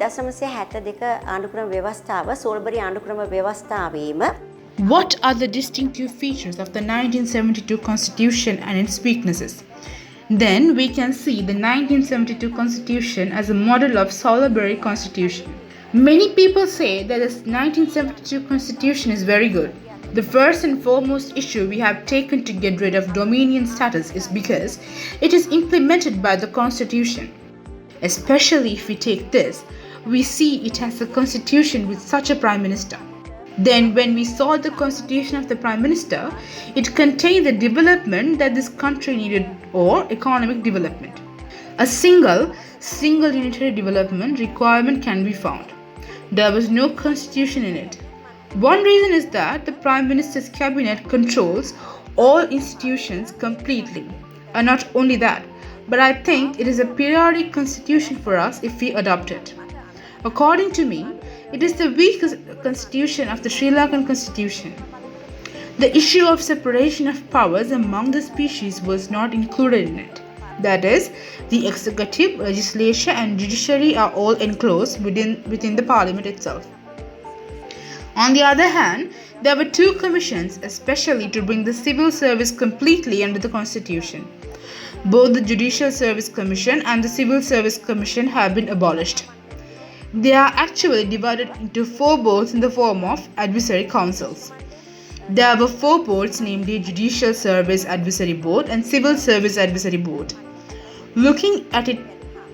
දෙක ආණ්ඩුක්‍රම ව්‍යවස්ථාව Soulbury ආණ්ඩුක්‍රම ව්‍යවස්ථාවේම What are the distinctive features of the 1972 Constitution and its weaknesses? Then we can see the 1972 Constitution as a model of Salisbury Constitution. Many people say that the 1972 Constitution is very good. The first and foremost issue we have taken to get rid of Dominion status is because it is implemented by the Constitution. Especially if we take this, we see it has a constitution with such a Prime Minister. Then when we saw the constitution of the Prime Minister, it contained the development that this country needed or economic development. A single unitary development requirement can be found. There was no constitution in it. One reason is that the Prime Minister's cabinet controls all institutions completely. And not only that, but I think it is a periodic constitution for us if we adopt it. According to me, it is the weakest constitution of the Sri Lankan constitution. The issue of separation of powers among the species was not included in it. That is, the executive, legislature and judiciary are all enclosed within the parliament itself. On the other hand, there were two commissions especially to bring the civil service completely under the constitution. Both the Judicial Service Commission and the Civil Service Commission have been abolished. They are actually divided into 4 boards in the form of advisory councils. There were 4 boards, namely Judicial Service Advisory Board and Civil Service Advisory Board. Looking at it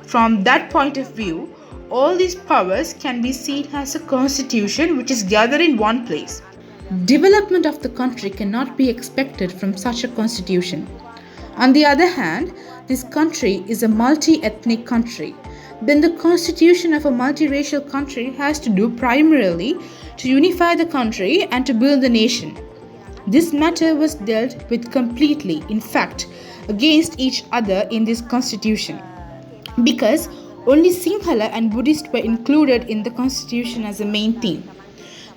from that point of view, all these powers can be seen as a constitution which is gathered in one place. Development of the country cannot be expected from such a constitution. On the other hand, this country is a multi-ethnic country. Then the constitution of a multiracial country has to do primarily to unify the country and to build the nation. This matter was dealt with completely, in fact, against each other in this constitution, because only Sinhala and Buddhist were included in the constitution as a main theme.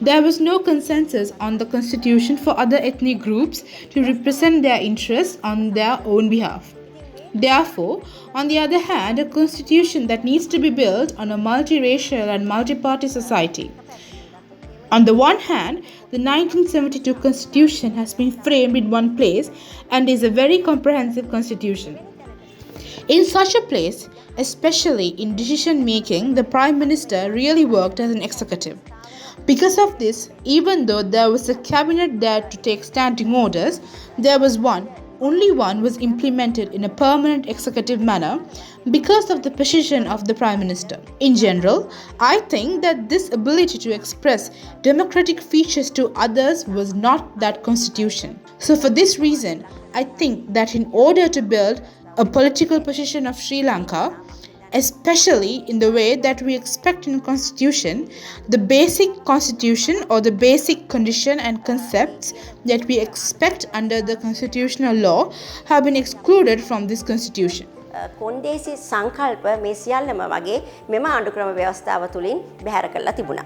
There was no consensus on the constitution for other ethnic groups to represent their interests on their own behalf. Therefore, on the other hand, a constitution that needs to be built on a multiracial and multi-party society. On the one hand, the 1972 Constitution has been framed in one place and is a very comprehensive constitution. In such a place, especially in decision making, the Prime Minister really worked as an executive. Because of this, even though there was a cabinet there to take standing orders, there was only one was implemented in a permanent executive manner because of the position of the Prime Minister. In general, I think that this ability to express democratic features to others was not that constitution. So for this reason, I think that in order to build a political position of Sri Lanka, especially in the way that we expect in a constitution, the basic constitution or the basic condition and concepts that we expect under the constitutional law have been excluded from this constitution. කොන්දේසි සංකල්ප මේ සියල්ලම වගේ මෙම ආණ්ඩුක්‍රම ව්‍යවස්ථාව තුළින් බැහැර කරලා තිබුණා.